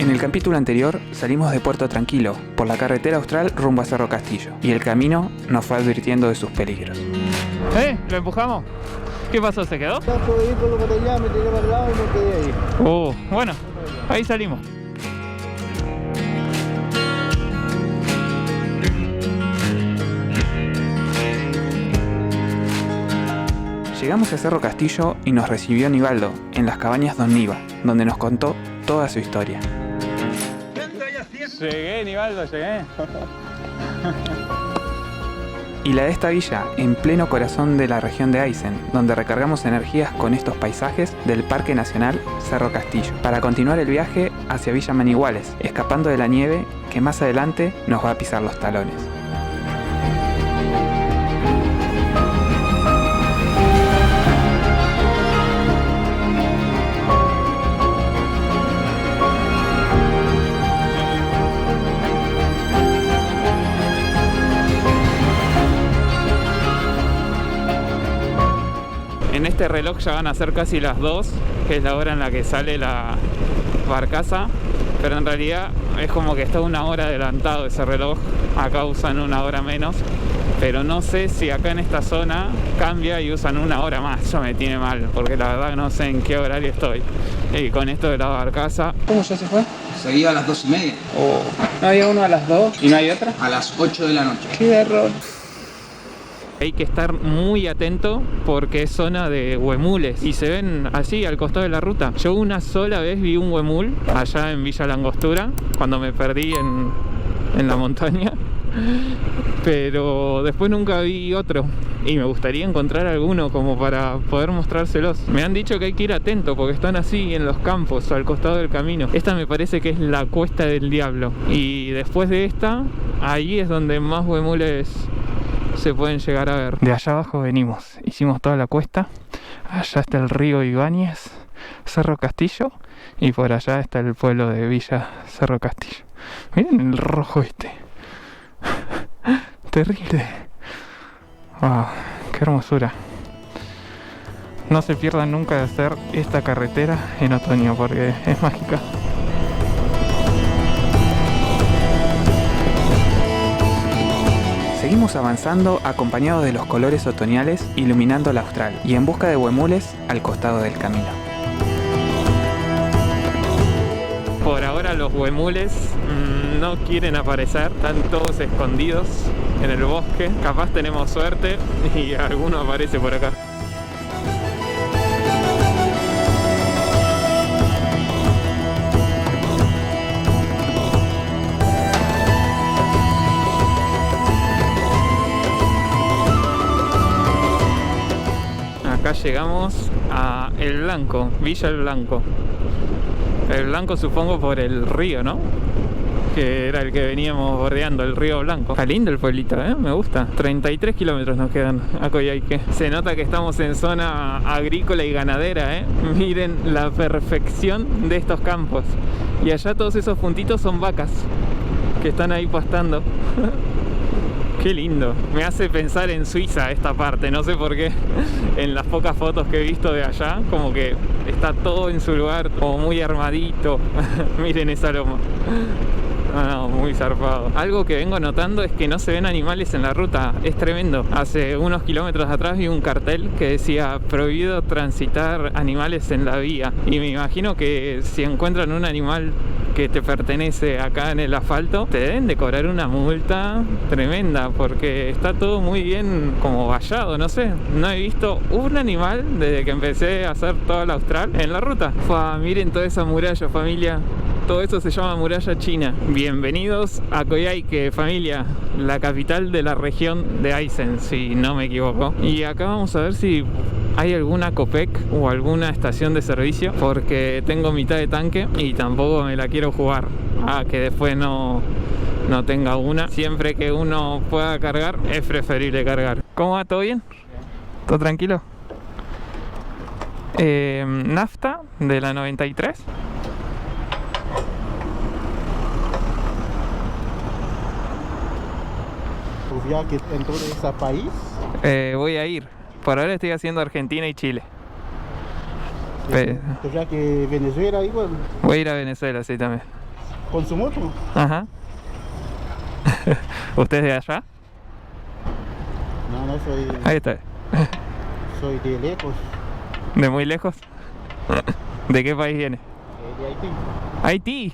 En el capítulo anterior salimos de Puerto Tranquilo, por la carretera austral rumbo a Cerro Castillo, y el camino nos fue advirtiendo de sus peligros. ¿Lo empujamos? ¿Qué pasó? ¿Se quedó? Ya puedo ir por lo para allá, me tiré para el lado y me quedé ahí. Bueno, ahí salimos. Llegamos a Cerro Castillo y nos recibió Nivaldo en las cabañas Don Niva, donde nos contó toda su historia. Llegué, Nivaldo, llegué. Y la de esta villa, en pleno corazón de la región de Aysén, donde recargamos energías con estos paisajes del Parque Nacional Cerro Castillo, para continuar el viaje hacia Villa Maniguales, escapando de la nieve que más adelante nos va a pisar los talones. En este reloj ya van a ser casi las 2, que es la hora en la que sale la barcaza, pero en realidad es como que está una hora adelantado ese reloj. Acá usan una hora menos, pero no sé si acá en esta zona cambia y usan una hora más. Eso me tiene mal, porque la verdad no sé en qué horario estoy. Y con esto de la barcaza... ¿Cómo ya se fue? Seguía a las 2:30. ¿No había uno a las 2 y no hay otra? A las 8 de la noche. ¡Qué error! Hay que estar muy atento porque es zona de huemules y se ven así al costado de la ruta. Yo una sola vez vi un huemul allá en Villa Langostura, cuando me perdí en la montaña, pero después nunca vi otro y me gustaría encontrar alguno como para poder mostrárselos. Me han dicho que hay que ir atento porque están así en los campos al costado del camino. Esta me parece que es la Cuesta del Diablo, y después de esta, ahí es donde más huemules se pueden llegar a ver. De allá abajo venimos, hicimos toda la cuesta. Allá está el río Ibáñez, Cerro Castillo, y por allá está el pueblo de Villa Cerro Castillo. Miren el rojo este. Terrible. Wow, qué hermosura. No se pierdan nunca de hacer esta carretera en otoño porque es mágica. Seguimos avanzando acompañados de los colores otoñales iluminando la austral y en busca de huemules al costado del camino. Por ahora los huemules no quieren aparecer, están todos escondidos en el bosque. Capaz tenemos suerte y alguno aparece por acá. Acá llegamos a El Blanco, Villa El Blanco. El Blanco supongo por el río, ¿no? Que era el que veníamos bordeando, el río Blanco. Está lindo el pueblito, me gusta. 33 kilómetros nos quedan a Coyhaique. Se nota que estamos en zona agrícola y ganadera, Miren la perfección de estos campos. Y allá todos esos puntitos son vacas que están ahí pastando. Qué lindo. Me hace pensar en Suiza esta parte, no sé por qué. En las pocas fotos que he visto de allá, como que está todo en su lugar, como muy armadito. Miren esa loma. No, muy zarpado. Algo que vengo notando es que no se ven animales en la ruta. Es tremendo. Hace unos kilómetros atrás vi un cartel que decía prohibido transitar animales en la vía. Y me imagino que si encuentran un animal que te pertenece acá en el asfalto, te deben de cobrar una multa tremenda porque está todo muy bien como vallado, no sé. No he visto un animal desde que empecé a hacer toda la austral en la ruta. Miren toda esa muralla, familia. Todo eso se llama muralla china. Bienvenidos a Coyhaique, familia, la capital de la región de Aysén, si no me equivoco. Y acá vamos a ver si hay alguna Copec o alguna estación de servicio, porque tengo mitad de tanque y tampoco me la quiero jugar a que después no tenga una. Siempre que uno pueda cargar, es preferible cargar. ¿Cómo va? ¿Todo bien? ¿Todo tranquilo? Nafta de la 93. Ya que entró de ese país. Voy a ir. Por ahora estoy haciendo Argentina y Chile. Ya que Venezuela igual. Voy a ir a Venezuela, sí, también. con su moto. Ajá. ¿Usted es de allá? No, soy, Ahí está. soy de lejos, ¿De muy lejos? ¿De qué país viene? de Haití. Haití.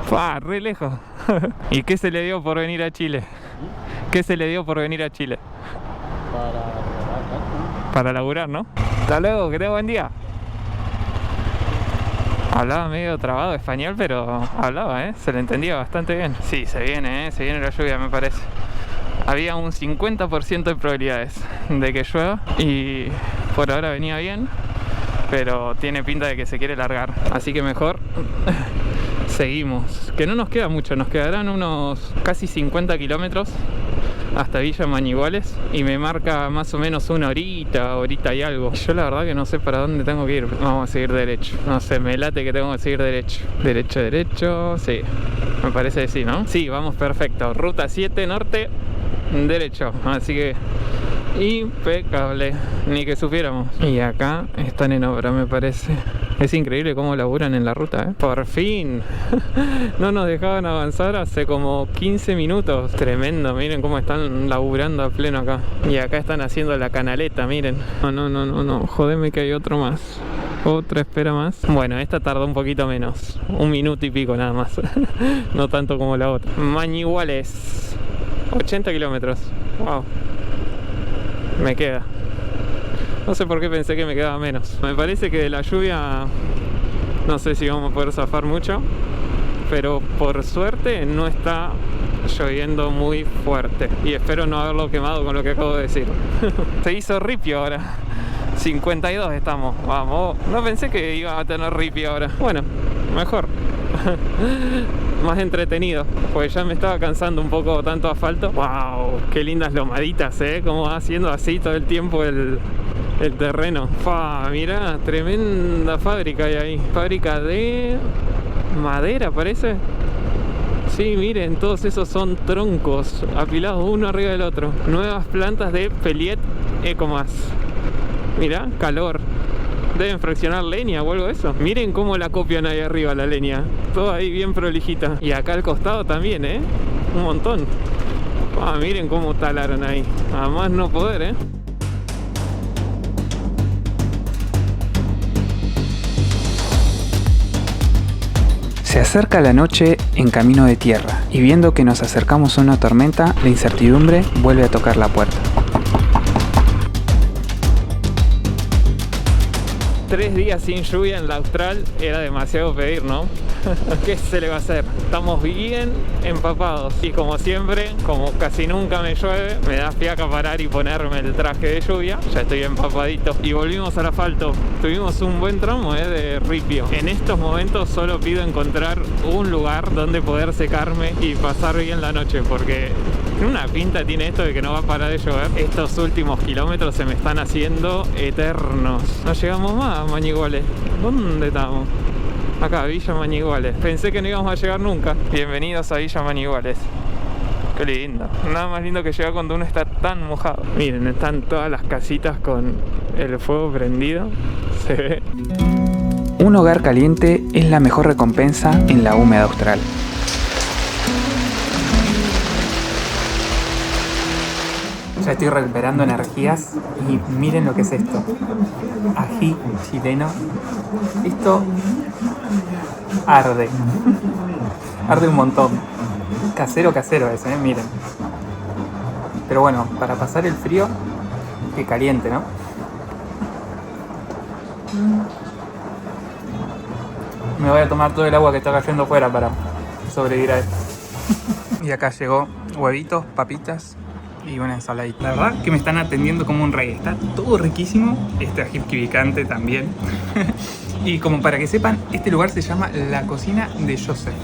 ¡Fua! Re lejos. ¿Y qué se le dio por venir a Chile? ¿Qué se le dio por venir a Chile? Para laburar, ¿no? Hasta luego, que tenga buen día. Hablaba medio trabado español, pero hablaba, ¿eh? Se le entendía bastante bien. Sí, se viene la lluvia, me parece. Había un 50% de probabilidades de que llueva y por ahora venía bien, pero tiene pinta de que se quiere largar. Así que mejor seguimos. Que no nos queda mucho, nos quedarán unos casi 50 kilómetros hasta Villa Mañiguales y me marca más o menos una horita y algo. Yo la verdad que no sé para dónde tengo que ir. Vamos a seguir derecho. No sé, me late que tengo que seguir derecho. Derecho, sí. Me parece que sí, ¿no? Sí, vamos perfecto. Ruta 7 norte, derecho. Así que impecable, ni que supiéramos. Y acá están en obra, me parece. Es increíble cómo laburan en la ruta, ¿eh? Por fin. No nos dejaban avanzar hace como 15 minutos. Tremendo, miren cómo están laburando a pleno acá. Y acá están haciendo la canaleta, miren. No, jodeme que hay otro más. Otra espera más. Bueno, esta tardó un poquito menos. 1 minuto y pico nada más. No tanto como la otra. Mañiguales, 80 kilómetros. Wow. Me queda. No sé por qué pensé que me quedaba menos. Me parece que de la lluvia no sé si vamos a poder zafar mucho, pero por suerte no está lloviendo muy fuerte y espero no haberlo quemado con lo que acabo de decir. Se hizo ripio ahora. 52 estamos. Vamos. No pensé que iba a tener ripio ahora. Bueno, mejor. Más entretenido, pues ya me estaba cansando un poco tanto asfalto. Wow, qué lindas lomaditas, como va haciendo así todo el tiempo el terreno. Mirá, tremenda fábrica hay ahí. Fábrica de madera, parece. Sí, miren, todos esos son troncos apilados uno arriba del otro. Nuevas plantas de Pellet Ecomas. Mirá, calor. Deben fraccionar leña o algo de eso. Miren cómo la copian ahí arriba la leña. Todo ahí bien prolijita. Y acá al costado también, un montón. Miren cómo talaron ahí. A más no poder, Se acerca la noche en camino de tierra y viendo que nos acercamos a una tormenta, la incertidumbre vuelve a tocar la puerta. 3 días sin lluvia en la Austral era demasiado pedir, ¿no? ¿Qué se le va a hacer? Estamos bien empapados y como siempre, como casi nunca me llueve, me da fiaca parar y ponerme el traje de lluvia. Ya estoy empapadito y volvimos al asfalto. Tuvimos un buen tramo de ripio. En estos momentos solo pido encontrar un lugar donde poder secarme y pasar bien la noche, porque una pinta tiene esto de que no va a parar de llover. Estos últimos kilómetros se me están haciendo eternos. No llegamos más a Mañiguales. ¿Dónde estamos? Acá, Villa Mañiguales. Pensé que no íbamos a llegar nunca. Bienvenidos a Villa Mañiguales. Qué lindo. Nada más lindo que llegar cuando uno está tan mojado. Miren, están todas las casitas con el fuego prendido. Se ve. Un hogar caliente es la mejor recompensa en la húmeda Austral. Ya estoy recuperando energías y miren lo que es esto. Ají chileno. Esto arde. Arde un montón. Casero es, miren. Pero bueno, para pasar el frío, que caliente, ¿no? Me voy a tomar todo el agua que está cayendo fuera para sobrevivir a esto. Y acá llegó huevitos, papitas y una ensaladita. La verdad que me están atendiendo como un rey. Está todo riquísimo. Este ají picante también. Y como para que sepan, este lugar se llama La Cocina de Joseph,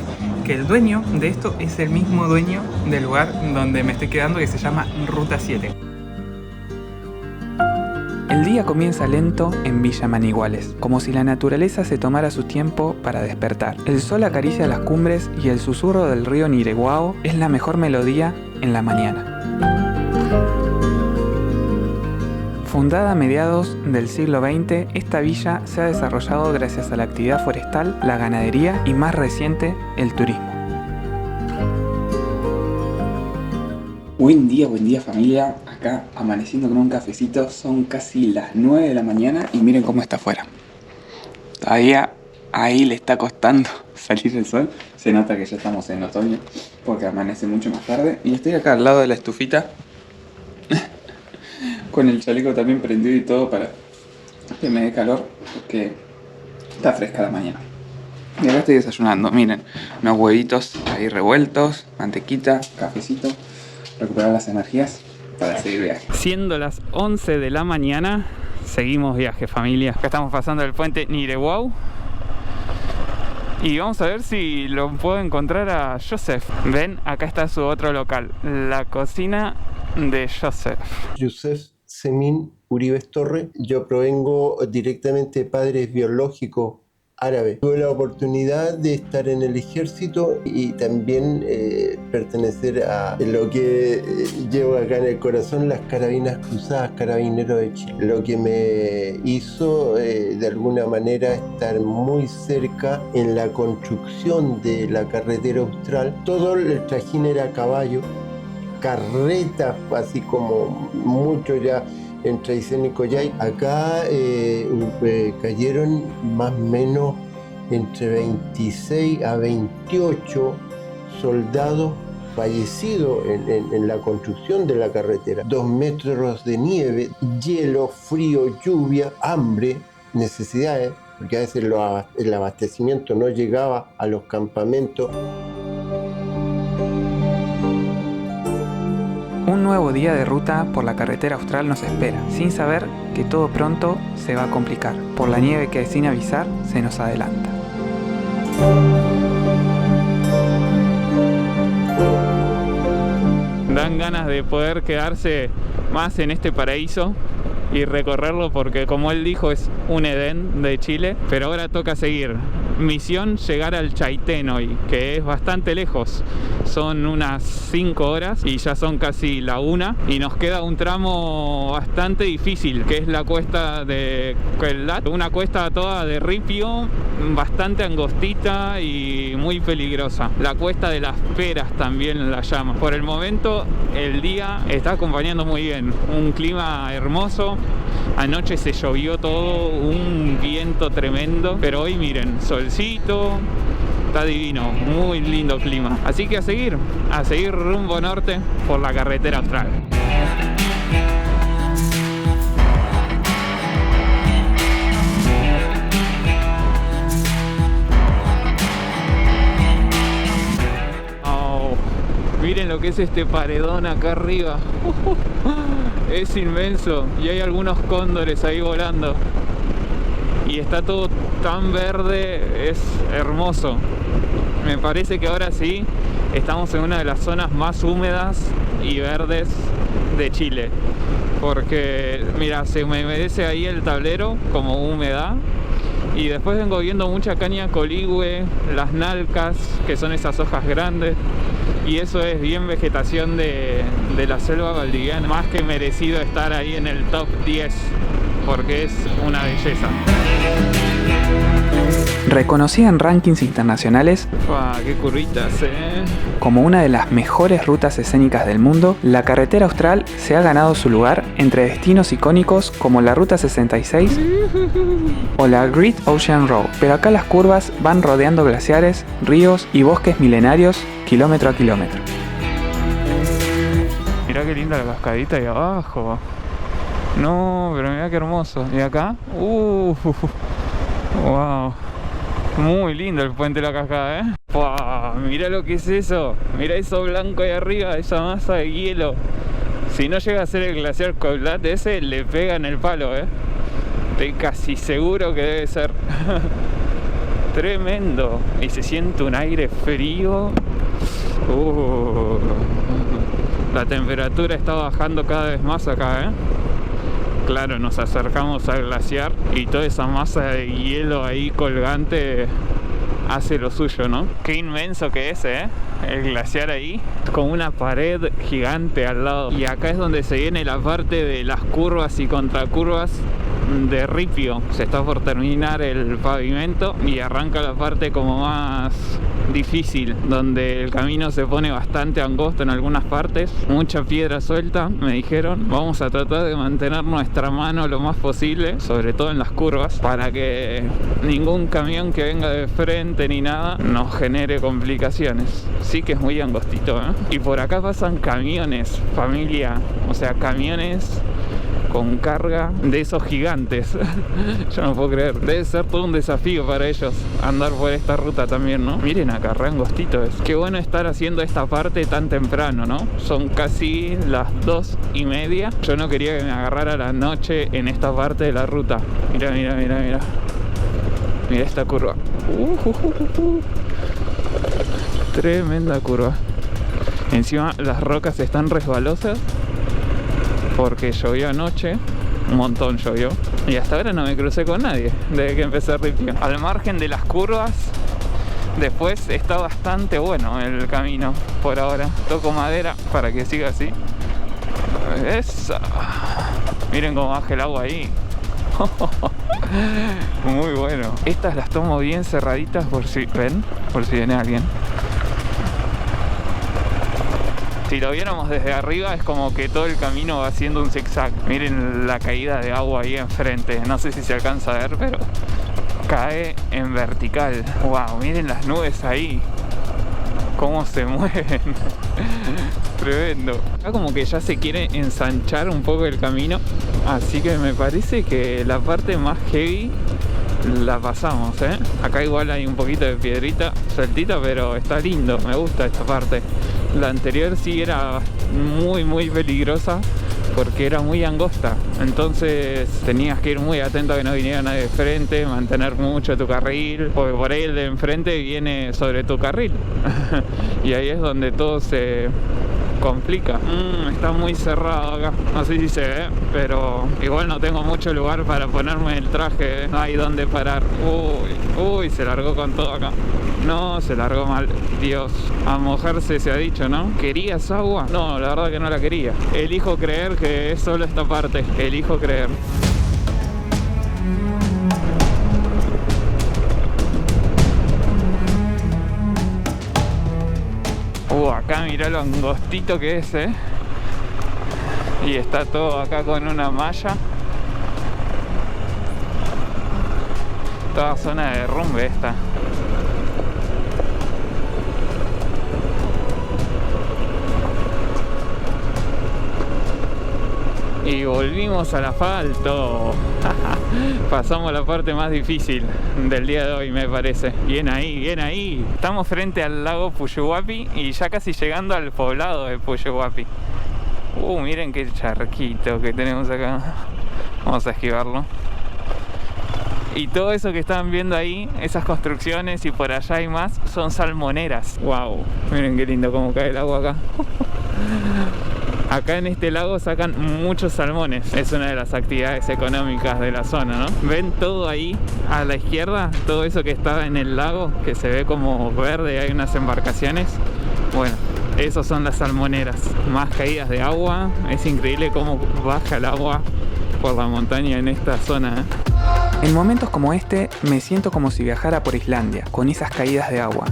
que el dueño de esto es el mismo dueño del lugar donde me estoy quedando, que se llama Ruta 7. El día comienza lento en Villa Mañiguales, como si la naturaleza se tomara su tiempo para despertar. El sol acaricia las cumbres y el susurro del río Nireguao es la mejor melodía en la mañana. Fundada a mediados del siglo XX, esta villa se ha desarrollado gracias a la actividad forestal, la ganadería y más reciente, el turismo. Buen día familia, acá amaneciendo con un cafecito, son casi las 9 de la mañana y miren cómo está afuera. Todavía ahí le está costando salir el sol, se nota que ya estamos en otoño porque amanece mucho más tarde y estoy acá al lado de la estufita con el chaleco también prendido y todo para que me dé calor porque está fresca la mañana. Y acá estoy desayunando, miren, unos huevitos ahí revueltos, mantequita, cafecito, recuperar las energías para seguir viaje. Siendo las 11 de la mañana, seguimos viaje familia. Acá estamos pasando el puente Nirewau y vamos a ver si lo puedo encontrar a Joseph. Ven, acá está su otro local, la cocina de Joseph. Joseph Semin Uribes Torre. Yo provengo directamente de padres biológicos árabes. Tuve la oportunidad de estar en el ejército y también pertenecer a lo que llevo acá en el corazón, las Carabinas Cruzadas, Carabineros de Chile. Lo que me hizo de alguna manera estar muy cerca en la construcción de la carretera austral. Todo el trajín era a caballo, carretas, así como mucho ya entre Aysén y Coyhai. Acá cayeron más o menos entre 26 a 28 soldados fallecidos en la construcción de la carretera. 2 metros de nieve, hielo, frío, lluvia, hambre, necesidades, porque a veces el abastecimiento no llegaba a los campamentos. Un nuevo día de ruta por la carretera austral nos espera, sin saber que todo pronto se va a complicar. Por la nieve que sin avisar se nos adelanta. Dan ganas de poder quedarse más en este paraíso y recorrerlo porque, como él dijo, es un Edén de Chile. Pero ahora toca seguir. Misión llegar al Chaitén hoy, que es bastante lejos. Son unas 5 horas y ya son casi la 1 y nos queda un tramo bastante difícil, que es la cuesta de Quellat, una cuesta toda de ripio, bastante angostita y muy peligrosa. La cuesta de las peras también la llama. Por el momento el día está acompañando muy bien, un clima hermoso. Anoche se llovió todo, un viento tremendo, pero hoy miren, solcito, está divino, muy lindo clima. Así que a seguir rumbo norte por la carretera austral. Oh, miren lo que es este paredón acá arriba. Es inmenso y hay algunos cóndores ahí volando y está todo tan verde, es hermoso. Me parece que ahora sí estamos en una de las zonas más húmedas y verdes de Chile, porque mira, se me humedece ahí el tablero como humedad. Y después vengo viendo mucha caña coligüe, las nalcas, que son esas hojas grandes. Y eso es bien vegetación de la selva valdiviana. Más que merecido estar ahí en el top 10, porque es una belleza. Reconocida en rankings internacionales ¡Qué curritas, como una de las mejores rutas escénicas del mundo, la carretera austral se ha ganado su lugar entre destinos icónicos como la Ruta 66 o la Great Ocean Road. Pero acá las curvas van rodeando glaciares, ríos y bosques milenarios kilómetro a kilómetro. Mirá qué linda la cascadita ahí abajo. No, pero mirá qué hermoso. ¿Y acá? Wow. Muy lindo el puente de la cascada, Mirá lo que es eso. Mirá eso blanco ahí arriba, esa masa de hielo. Si no llega a ser el glaciar Quellat ese, le pega en el palo, Estoy casi seguro que debe ser. Tremendo. Y se siente un aire frío. La temperatura está bajando cada vez más acá, Claro, nos acercamos al glaciar y toda esa masa de hielo ahí colgante hace lo suyo, ¿no? Qué inmenso que es, el glaciar ahí, con una pared gigante al lado. Y acá es donde se viene la parte de las curvas y contracurvas de ripio. Se está por terminar el pavimento y arranca la parte como más difícil, donde el camino se pone bastante angosto en algunas partes, mucha piedra suelta. Me dijeron, vamos a tratar de mantener nuestra mano lo más posible, sobre todo en las curvas, para que ningún camión que venga de frente ni nada nos genere complicaciones. Sí que es muy angostito, Y por acá pasan camiones, familia, o sea, camiones con carga de esos gigantes. Yo no puedo creer. Debe ser todo un desafío para ellos andar por esta ruta también, ¿no? Miren acá, re angostito es. Qué bueno estar haciendo esta parte tan temprano, ¿no? Son casi las 2:30. Yo no quería que me agarrara la noche en esta parte de la ruta. Mira, mira, mira, mira. Mira esta curva. Tremenda curva. Encima las rocas están resbalosas porque llovió anoche, un montón llovió, y hasta ahora no me crucé con nadie desde que empecé a ripio. Al margen de las curvas, después está bastante bueno el camino por ahora. Toco madera para que siga así. Esa. Miren cómo baja el agua ahí. Muy bueno. Estas las tomo bien cerraditas por si ven, por si viene alguien. Si lo viéramos desde arriba es como que todo el camino va haciendo un zigzag. Miren la caída de agua ahí enfrente. No sé si se alcanza a ver, pero cae en vertical. Wow, miren las nubes ahí. Cómo se mueven. Tremendo. Acá como que ya se quiere ensanchar un poco el camino. Así que me parece que la parte más heavy la pasamos, Acá igual hay un poquito de piedrita sueltita, pero está lindo, me gusta esta parte. La anterior sí era muy peligrosa porque era muy angosta, entonces tenías que ir muy atento a que no viniera nadie de frente, mantener mucho tu carril, porque por ahí el de enfrente viene sobre tu carril y ahí es donde todo se complica. Está muy cerrado acá, no sé si se ve, pero igual no tengo mucho lugar para ponerme el traje, no hay donde parar. Uy, se largó con todo acá. No, se largó mal. Dios, a mojarse se ha dicho, ¿no? ¿Querías agua? No, la verdad que no la quería. Elijo creer que es solo esta parte, elijo creer. Acá mirá lo angostito que es, Y está todo acá con una malla. Toda zona de derrumbe esta. Y volvimos al asfalto. Pasamos la parte más difícil del día de hoy, me parece. Bien ahí, bien ahí. Estamos frente al lago Puyuhuapi y ya casi llegando al poblado de Puyuhuapi. Miren qué charquito que tenemos acá. Vamos a esquivarlo. Y todo eso que están viendo ahí, esas construcciones y por allá hay más, son salmoneras. Wow, miren qué lindo cómo cae el agua acá. Acá en este lago sacan muchos salmones. Es una de las actividades económicas de la zona, ¿no? ¿Ven todo ahí a la izquierda? Todo eso que está en el lago, que se ve como verde, hay unas embarcaciones. Bueno, esos son las salmoneras. Más caídas de agua. Es increíble cómo baja el agua por la montaña en esta zona, En momentos como este, me siento como si viajara por Islandia, con esas caídas de agua.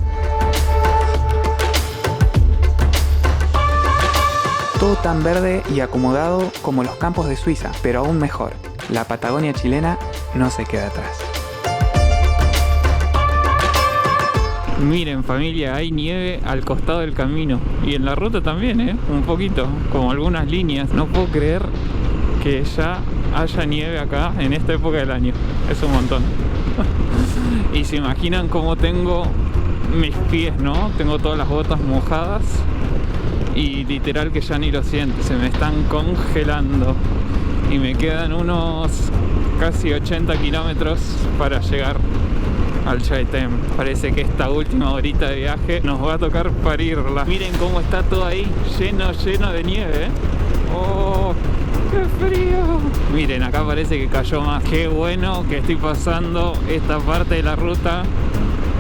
Todo tan verde y acomodado como los campos de Suiza, pero aún mejor, la Patagonia chilena no se queda atrás. Miren familia, hay nieve al costado del camino y en la ruta también, un poquito, como algunas líneas. No puedo creer que ya haya nieve acá en esta época del año, es un montón. Y se imaginan cómo tengo mis pies, ¿no? Tengo todas las botas mojadas y literal que ya ni lo siento, se me están congelando y me quedan unos casi 80 kilómetros para llegar al Chaitén. Parece que esta última horita de viaje nos va a tocar parirla. Miren cómo está todo ahí lleno de nieve, ¡Oh, qué frío! Miren, acá parece que cayó más. Qué bueno que estoy pasando esta parte de la ruta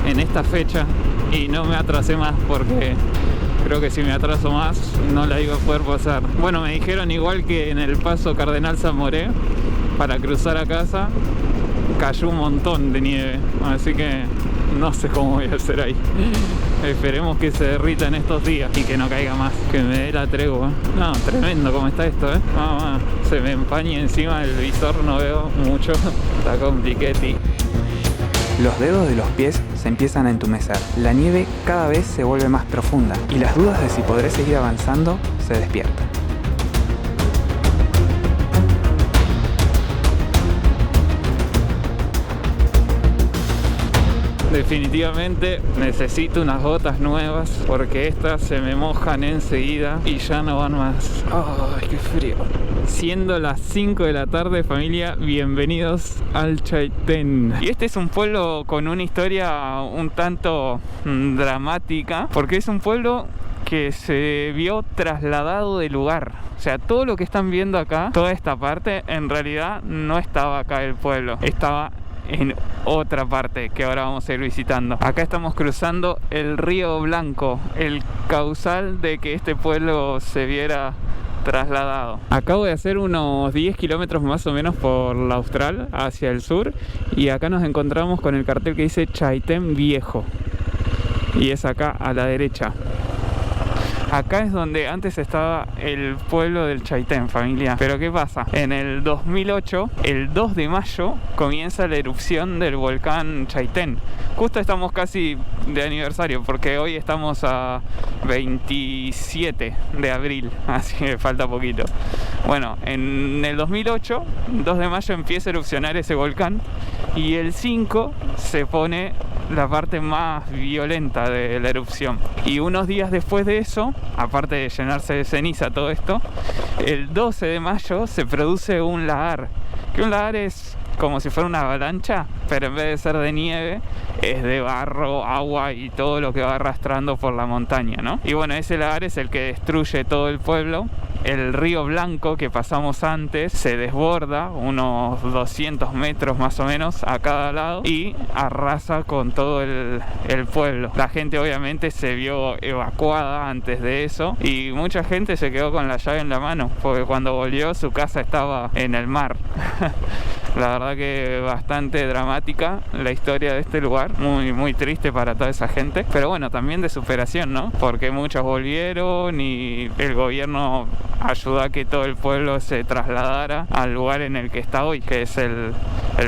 en esta fecha y no me atrasé más porque creo que si me atraso más no la iba a poder pasar. Bueno, me dijeron igual que en el paso Cardenal Zamoré, para cruzar a casa, cayó un montón de nieve, así que no sé cómo voy a hacer ahí. Esperemos que se derrita en estos días y que no caiga más, que me dé la tregua. No, tremendo como está esto, Mamá, se me empaña encima del visor, no veo mucho. Está compliquete. Los dedos de los pies se empiezan a entumecer, la nieve cada vez se vuelve más profunda y las dudas de si podré seguir avanzando se despiertan. Definitivamente necesito unas botas nuevas porque estas se me mojan enseguida y ya no van más. ¡Ay, qué frío! Siendo las 5 de la tarde, familia, bienvenidos al Chaitén. Y este es un pueblo con una historia un tanto dramática, porque es un pueblo que se vio trasladado de lugar. O sea, todo lo que están viendo acá, toda esta parte, en realidad no estaba acá el pueblo, estaba en otra parte que ahora vamos a ir visitando. Acá estamos cruzando el río Blanco, el causal de que este pueblo se viera trasladado. Acabo de hacer unos 10 kilómetros más o menos por la Austral hacia el sur y acá nos encontramos con el cartel que dice Chaitén Viejo y es acá a la derecha. Acá es donde antes estaba el pueblo del Chaitén, familia. Pero ¿qué pasa? En el 2008, el 2 de mayo, comienza la erupción del volcán Chaitén. Justo estamos casi de aniversario, porque hoy estamos a 27 de abril, así que falta poquito. Bueno, en el 2008, 2 de mayo, empieza a erupcionar ese volcán y el 5 se pone la parte más violenta de la erupción. Y unos días después de eso, aparte de llenarse de ceniza todo esto, el 12 de mayo se produce un lahar. Que un lahar es como si fuera una avalancha, pero en vez de ser de nieve, es de barro, agua y todo lo que va arrastrando por la montaña, ¿no? Y bueno, ese lahar es el que destruye todo el pueblo. El río Blanco que pasamos antes se desborda unos 200 metros más o menos a cada lado y arrasa con todo el pueblo. La gente obviamente se vio evacuada antes de eso y mucha gente se quedó con la llave en la mano porque cuando volvió su casa estaba en el mar. La verdad que bastante dramática la historia de este lugar, muy, muy triste para toda esa gente, pero bueno, también de superación, ¿no? Porque muchos volvieron y el gobierno ayudó a que todo el pueblo se trasladara al lugar en el que está hoy, que es el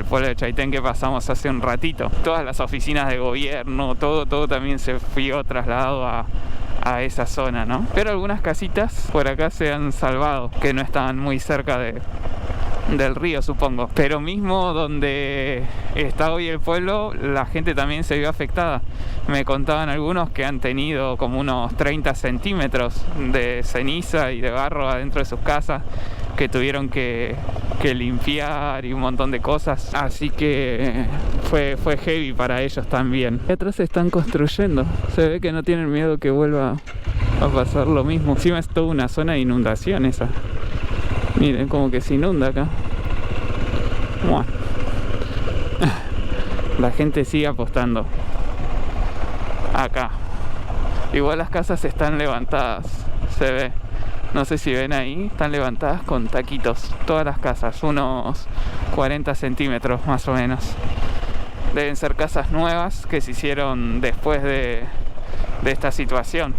pueblo de Chaitén que pasamos hace un ratito. Todas las oficinas de gobierno, todo también se vio trasladado a esa zona, ¿no? Pero algunas casitas por acá se han salvado, que no estaban muy cerca del río, supongo. Pero mismo donde está hoy el pueblo, la gente también se vio afectada. Me contaban algunos que han tenido como unos 30 centímetros de ceniza y de barro adentro de sus casas, que tuvieron que limpiar y un montón de cosas. Así que fue heavy para ellos también. Y atrás se están construyendo. Se ve que no tienen miedo que vuelva a pasar lo mismo. Encima es toda una zona de inundación esa. Miren, como que se inunda acá. Bueno. La gente sigue apostando. Acá. Igual las casas están levantadas. Se ve. No sé si ven ahí. Están levantadas con taquitos. Todas las casas. Unos 40 centímetros más o menos. Deben ser casas nuevas que se hicieron después de esta situación.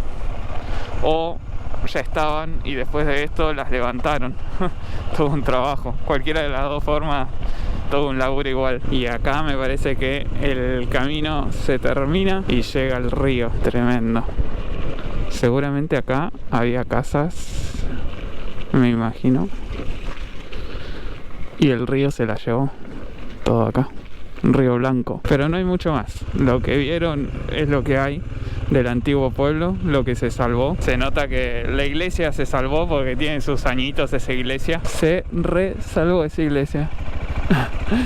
O ya estaban y después de esto las levantaron. Todo un trabajo, cualquiera de las dos formas, todo un laburo igual. Y acá me parece que el camino se termina y llega al río. Tremendo. Seguramente acá había casas, me imagino, y el río se la llevó todo acá. Río Blanco, pero no hay mucho más. Lo que vieron es lo que hay del antiguo pueblo, lo que se salvó. Se nota que la iglesia se salvó porque tiene sus añitos esa iglesia. Se salvó esa iglesia.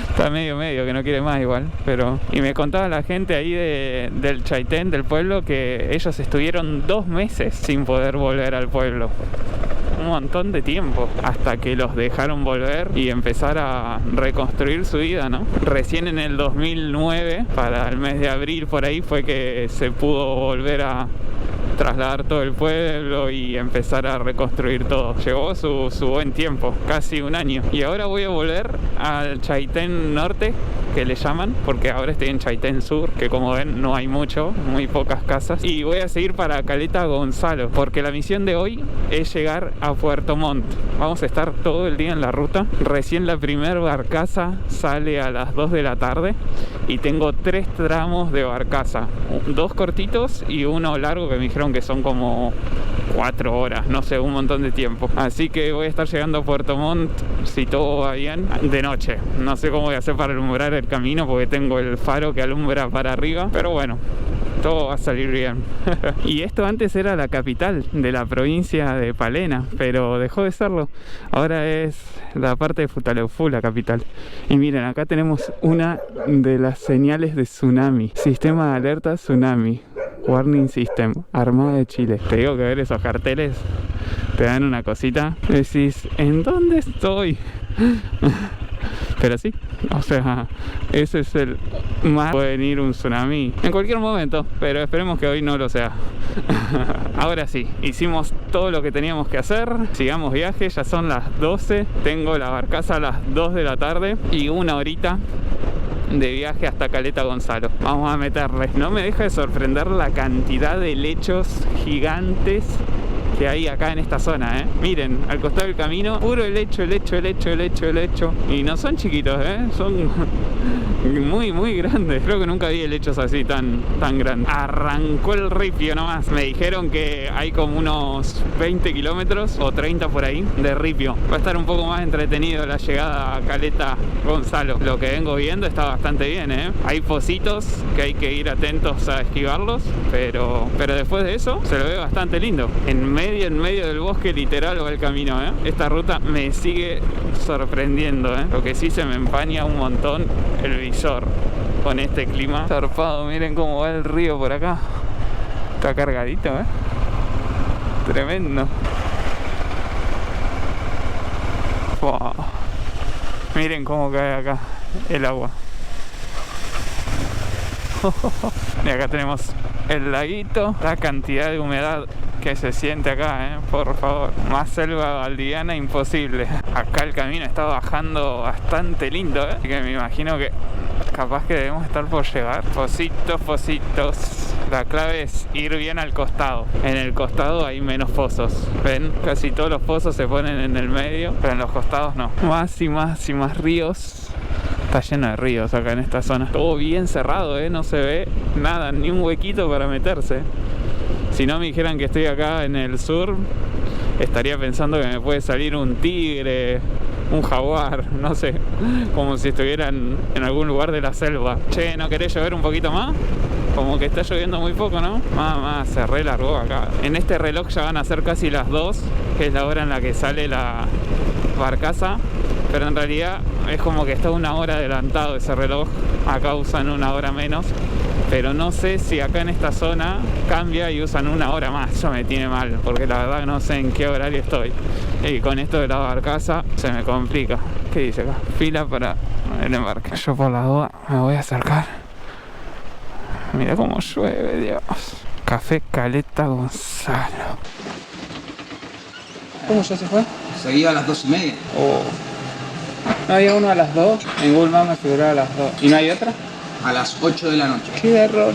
Está medio que no quiere más igual, pero... Y me contaba la gente ahí del Chaitén, del pueblo, que ellos estuvieron 2 meses sin poder volver al pueblo. un montón de tiempo hasta que los dejaron volver y empezar a reconstruir su vida, ¿no? Recién en el 2009, para el mes de abril por ahí, fue que se pudo volver a trasladar todo el pueblo y empezar a reconstruir todo. Llevó su buen tiempo, casi un año. Y ahora voy a volver al Chaitén Norte, que le llaman, porque ahora estoy en Chaitén Sur, que como ven no hay mucho, muy pocas casas. Y voy a seguir para Caleta Gonzalo, porque la misión de hoy es llegar a Puerto Montt. Vamos a estar todo el día en la ruta. Recién la primer barcaza sale a las 2 de la tarde y tengo 3 tramos de barcaza, 2 cortitos y uno largo que me dijeron que son como 4 horas, no sé, un montón de tiempo. Así que voy a estar llegando a Puerto Montt, si todo va bien, de noche. No sé cómo voy a hacer para alumbrar el camino porque tengo el faro que alumbra para arriba, pero bueno, todo va a salir bien. Y esto antes era la capital de la provincia de Palena, pero dejó de serlo. Ahora es la parte de Futaleufú la capital. Y miren, acá tenemos una de las señales de tsunami. Sistema de alerta tsunami. Warning System, Armada de Chile. Te digo que ver esos carteles te dan una cosita. Decís, ¿en dónde estoy? Pero sí, o sea, ese es el mar. Puede venir un tsunami en cualquier momento, pero esperemos que hoy no lo sea. Ahora sí, hicimos todo lo que teníamos que hacer. Sigamos viaje, ya son las 12. Tengo la barcaza a las 2 de la tarde y una horita de viaje hasta Caleta Gonzalo. Vamos a meterle. No me deja de sorprender la cantidad de lechos gigantes que hay acá en esta zona, ¿eh? Miren, al costado del camino, puro helecho. Y no son chiquitos, son muy grandes. Creo que nunca vi helechos así tan grandes. Arrancó el ripio nomás. Me dijeron que hay como unos 20 kilómetros o 30 por ahí de ripio. Va a estar un poco más entretenido la llegada a Caleta Gonzalo. Lo que vengo viendo está bastante bien, Hay pocitos que hay que ir atentos a esquivarlos, pero después de eso se lo ve bastante lindo. En medio del bosque literal va el camino, Esta ruta me sigue sorprendiendo, Lo que sí se me empaña un montón el visor con este clima zarpado. Miren cómo va el río por acá. Está cargadito, Tremendo. Wow. Miren cómo cae acá el agua. Y acá tenemos el laguito, la cantidad de humedad que se siente acá, por favor. Más selva valdiviana imposible. Acá el camino está bajando bastante lindo, Así que me imagino que capaz que debemos estar por llegar. Pocitos. La clave es ir bien al costado. En el costado hay menos pozos. ¿Ven? Casi todos los pozos se ponen en el medio, pero en los costados no. Más ríos. Está lleno de ríos acá en esta zona. Todo bien cerrado, no se ve nada, ni un huequito para meterse. Si no me dijeran que estoy acá en el sur, estaría pensando que me puede salir un tigre, un jaguar, no sé, como si estuvieran en algún lugar de la selva. Che, ¿no querés llover un poquito más? Como que está lloviendo muy poco, ¿no? Más, se relargó acá. En este reloj ya van a ser casi las 2, que es la hora en la que sale la barcaza. Pero en realidad es como que está una hora adelantado ese reloj. Acá usan una hora menos. Pero no sé si acá en esta zona cambia y usan una hora más. Eso me tiene mal, porque la verdad no sé en qué horario estoy. Y con esto de la barcaza se me complica. ¿Qué dice acá? Fila para el embarque. Yo por la duda me voy a acercar. Mira cómo llueve, Dios. Café Caleta Gonzalo. ¿Cómo ya se fue? Se iba a las 2:30. Oh. ¿No había uno a las 2? En Google Maps me figuraba a las 2. ¿Y no hay otra? A las 8 de la noche. ¡Qué error!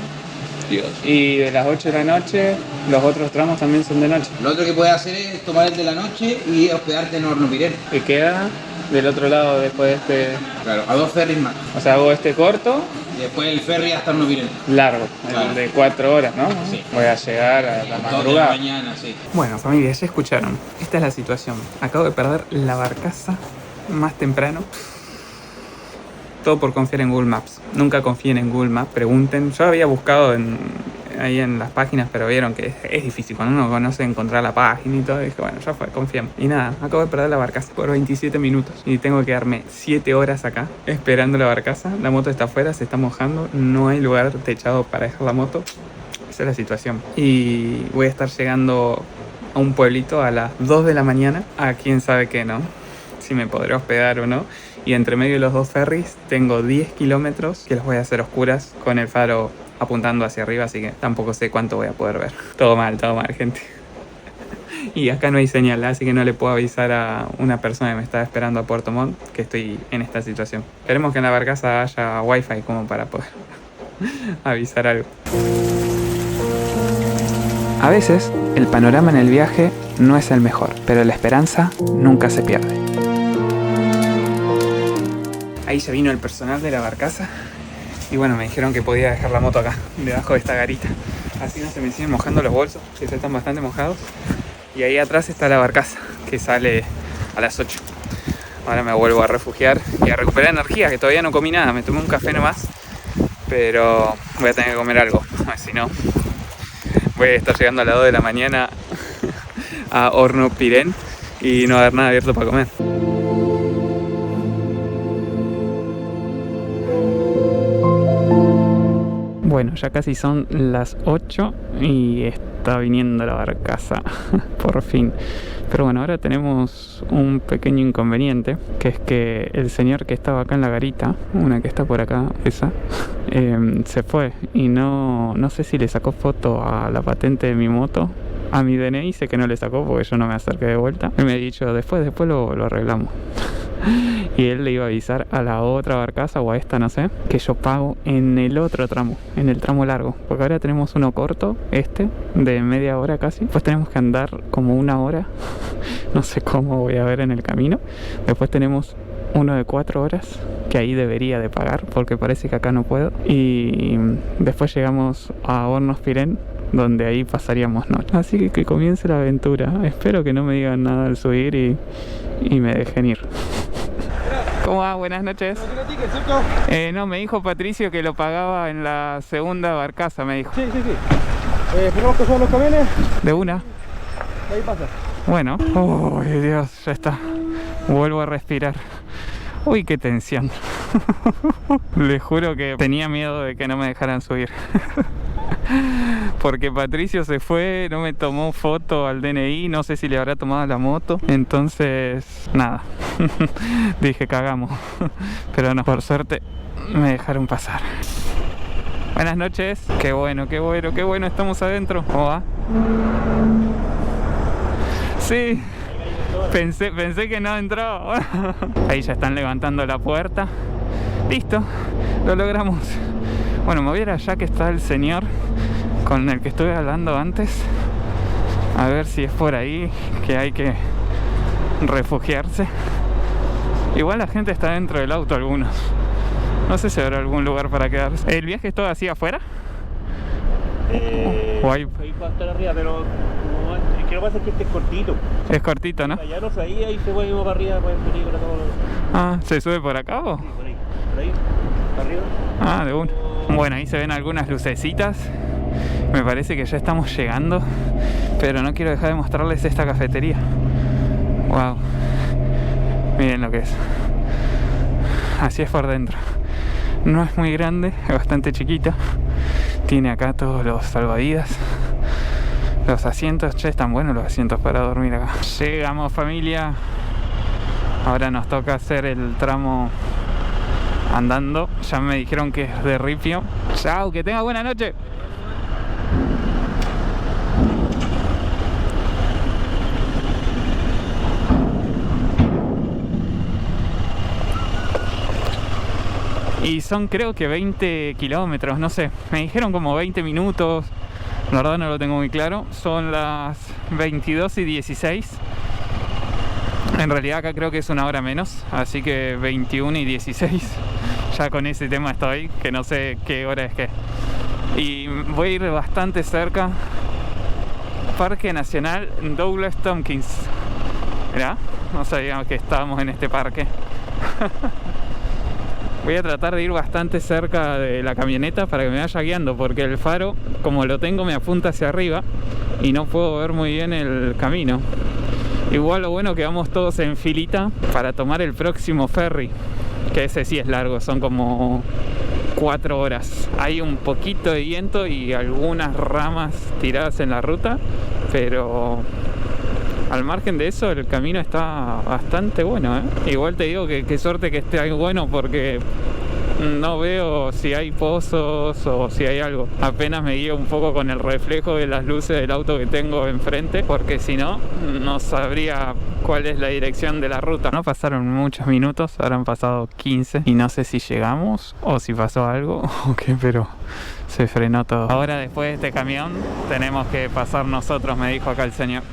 Dios. Y de las 8 de la noche, los otros tramos también son de noche. Lo otro que puedes hacer es tomar el de la noche y hospedarte en Hornopirén. ¿Y queda del otro lado después de este? Claro, a 2 ferries más. O sea, hago este corto. Y después el ferry hasta Hornopirén. Largo, Claro. el de 4 horas, ¿no? Sí. Voy a llegar a la 2 de la madrugada. mañana, sí. Bueno, familia, ya escucharon. Esta es la situación. Acabo de perder la barcaza más temprano. Todo por confiar en Google Maps. Nunca confíen en Google Maps, pregunten. Yo había buscado ahí en las páginas, pero vieron que es difícil. Cuando uno conoce encontrar la página y todo, dije, bueno, ya fue, confiemos. Y nada, acabo de perder la barcaza por 27 minutos. Y tengo que quedarme 7 horas acá, esperando la barcaza. La moto está afuera, se está mojando. No hay lugar techado para dejar la moto. Esa es la situación. Y voy a estar llegando a un pueblito a las 2 de la mañana, a quién sabe qué, ¿no? Si me podré hospedar o no. Y entre medio de los dos ferries tengo 10 kilómetros que los voy a hacer oscuras con el faro apuntando hacia arriba, así que tampoco sé cuánto voy a poder ver. Todo mal, gente. Y acá no hay señal, así que no le puedo avisar a una persona que me está esperando a Puerto Montt que estoy en esta situación. Esperemos que en la barcaza haya wifi como para poder avisar algo. A veces el panorama en el viaje no es el mejor, pero la esperanza nunca se pierde. Ahí ya vino el personal de la barcaza y bueno, me dijeron que podía dejar la moto acá, debajo de esta garita. Así no se me siguen mojando los bolsos, que ya están bastante mojados. Y ahí atrás está la barcaza, que sale a las 8. Ahora me vuelvo a refugiar y a recuperar energía, que todavía no comí nada. Me tomé un café nomás, pero voy a tener que comer algo. Si no, voy a estar llegando a las 2 de la mañana a Horno Pirén y no haber nada abierto para comer. Bueno, ya casi son las 8 y está viniendo la barcaza, por fin. Pero bueno, ahora tenemos un pequeño inconveniente, que es que el señor que estaba acá en la garita, una que está por acá, esa, se fue y no sé si le sacó foto a la patente de mi moto. A mi DNI sé que no le sacó porque yo no me acerqué de vuelta. Él me ha dicho, después lo arreglamos. Y él le iba a avisar a la otra barcaza o a esta, no sé, que yo pago en el otro tramo, en el tramo largo. Porque ahora tenemos uno corto, de media hora casi. Pues tenemos que andar como 1 hora. No sé cómo voy a ver en el camino. Después tenemos uno de 4 horas, que ahí debería de pagar, porque parece que acá no puedo. Y después llegamos a Hornos Pirén, donde ahí pasaríamos noche. Así que comience la aventura. Espero que no me digan nada al subir y me dejen ir. ¿Cómo va? Buenas noches. ¿No tiene ticket, cierto? No, me dijo Patricio que lo pagaba en la segunda barcaza, me dijo. Sí. ¿Esperamos que suban los camiones? ¿De una? Ahí pasa. Bueno. Uy, Dios, ya está. Vuelvo a respirar. Uy, qué tensión. Les juro que tenía miedo de que no me dejaran subir. Porque Patricio se fue, no me tomó foto al DNI, no sé si le habrá tomado la moto. Entonces, nada. Dije, cagamos. Pero no, por suerte me dejaron pasar. Buenas noches. Qué bueno, estamos adentro. ¿Cómo va? Sí. Pensé que no entró. Ahí ya están levantando la puerta. Listo, lo logramos. Bueno, me voy a ir allá que está el señor con el que estuve hablando antes. A ver si es por ahí que hay que refugiarse. Igual la gente está dentro del auto, algunos. No sé si habrá algún lugar para quedarse. ¿El viaje es todo así afuera? ¿O hay... Ahí va a estar arriba, pero lo que pasa es que este es cortito. Es cortito, ¿no? Allá no sé, ahí se puede ir para arriba, pueden venir para todo. Ah, ¿se sube por acá o? Sí, por ahí, para arriba. Ah, de una. Bueno, ahí se ven algunas lucecitas. Me parece que ya estamos llegando, pero no quiero dejar de mostrarles esta cafetería. Wow. Miren lo que es. Así es por dentro. No es muy grande, es bastante chiquita. Tiene acá todos los salvavidas. Los asientos, che, están buenos los asientos para dormir acá. Llegamos, familia. Ahora nos toca hacer el tramo andando. Ya me dijeron que es de Ripio. Chao, que tenga buena noche. Y son creo que 20 kilómetros, no sé. Me dijeron como 20 minutos. La verdad no lo tengo muy claro. Son las 22:16. En realidad acá creo que es 1 hora menos. Así que 21:16. Ya con ese tema estoy, que no sé qué hora es que. Y voy a ir bastante cerca. Parque Nacional Douglas Tompkins. Mirá, no sabía que estábamos en este parque. Voy a tratar de ir bastante cerca de la camioneta para que me vaya guiando, porque el faro, como lo tengo, me apunta hacia arriba y no puedo ver muy bien el camino. Igual lo bueno que vamos todos en filita para tomar el próximo ferry, que ese sí es largo, son como 4 horas. Hay un poquito de viento y algunas ramas tiradas en la ruta, pero al margen de eso, el camino está bastante bueno, ¿eh? Igual te digo que qué suerte que esté ahí bueno, porque no veo si hay pozos o si hay algo. Apenas me guío un poco con el reflejo de las luces del auto que tengo enfrente, porque si no, no sabría cuál es la dirección de la ruta. No pasaron muchos minutos, habrán pasado 15 y no sé si llegamos o si pasó algo o qué, pero se frenó todo. Ahora, después de este camión, tenemos que pasar nosotros, me dijo acá el señor.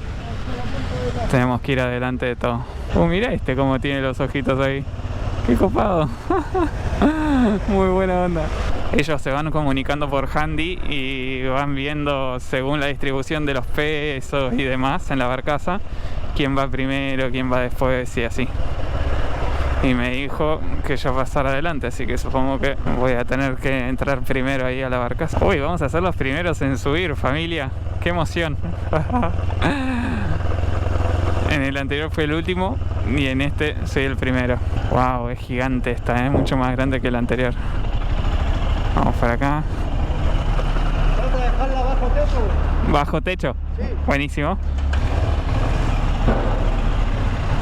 Tenemos que ir adelante de todo. Mirá cómo tiene los ojitos ahí. ¡Qué copado! Muy buena onda. Ellos se van comunicando por handy y van viendo, según la distribución de los pesos y demás en la barcaza, quién va primero, quién va después y así. Y me dijo que yo pasara adelante, así que supongo que voy a tener que entrar primero ahí a la barcaza. Uy, vamos a ser los primeros en subir, familia. ¡Qué emoción! En el anterior fue el último y en este soy el primero. Wow, es gigante esta, mucho más grande que el anterior. Vamos para acá. ¿Vas a dejarla bajo techo? ¿Bajo techo? Sí. Buenísimo.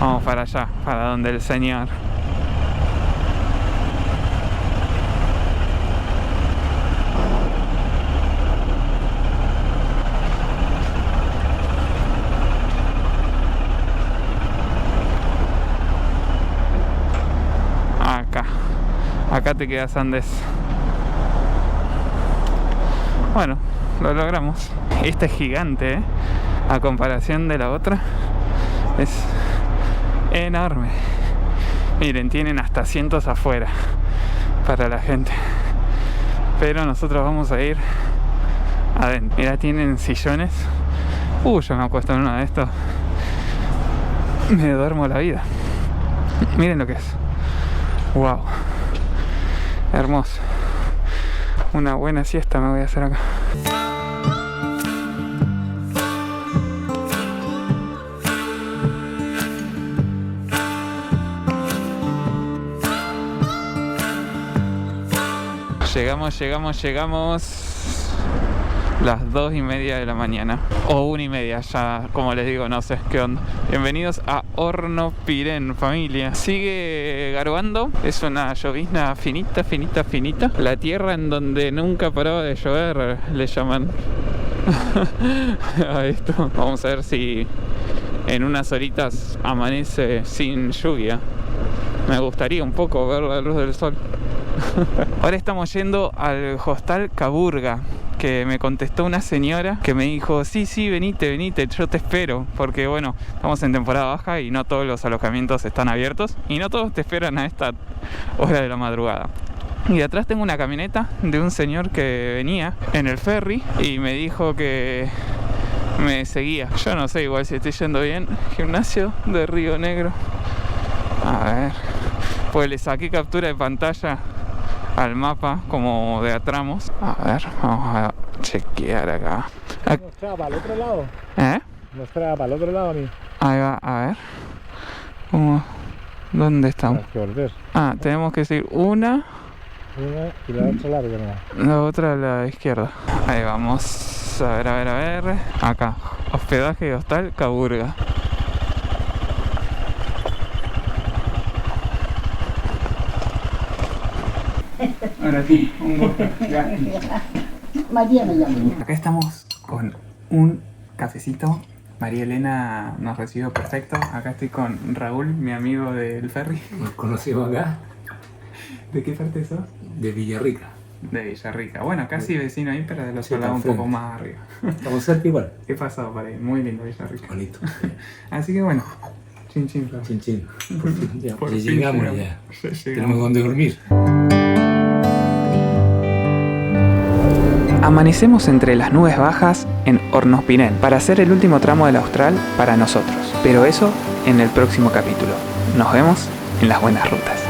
Vamos para allá, para donde el señor. Acá te quedas, Andes. Bueno, lo logramos. Esta es gigante, a comparación de la otra. Es enorme. Miren, tienen hasta asientos afuera para la gente. Pero nosotros vamos a ir adentro. Mira, tienen sillones. Yo me acuesto en uno de estos. Me duermo la vida. Miren lo que es. Wow. Hermoso. Una buena siesta me voy a hacer acá. Llegamos. Las 2:30 de la mañana. O 1:30, ya como les digo, no sé qué onda. Bienvenidos a Hornopiren, familia. Sigue garbando. Es una llovizna finita. La tierra en donde nunca paraba de llover, le llaman a esto. Vamos a ver si en unas horitas amanece sin lluvia. Me gustaría un poco ver la luz del sol. Ahora estamos yendo al hostal Caburga, que me contestó una señora que me dijo, sí, venite, yo te espero, porque bueno, estamos en temporada baja y no todos los alojamientos están abiertos y no todos te esperan a esta hora de la madrugada. Y atrás tengo una camioneta de un señor que venía en el ferry y me dijo que me seguía. Yo no sé igual si estoy yendo bien. Gimnasio de Río Negro. A ver, pues le saqué captura de pantalla al mapa como de a tramos. A ver, vamos a chequear acá. ¿Nos trae para el otro lado? ¿Nos trae para el otro lado a mí? Ahí va, a ver. ¿Dónde estamos? Tenemos que volver. Tenemos que seguir una y la otra larga nomás. La otra a la izquierda. Ahí vamos. A ver. Acá. Hospedaje y hostal Caburga. Ahora sí, un gusto. María me llama. Acá estamos con un cafecito. María Elena nos recibió perfecto. Acá estoy con Raúl, mi amigo del ferry. Nos conocimos acá, ¿De qué parte sos? de Villarrica. De Villarrica. Bueno, casi vecino ahí, pero del otro Sí, lado un enfrente. poco más arriba. Estamos cerca igual. He pasado por ahí, muy lindo Villarrica. Bonito. Así que bueno, chin, Raúl. Chin chin. Por fin, ya, Por ya fin llegamos llegamos. ya. Ya llegamos. Tenemos donde dormir. Amanecemos entre las nubes bajas en Hornopiren para hacer el último tramo del Austral para nosotros. Pero eso en el próximo capítulo. Nos vemos en las buenas rutas.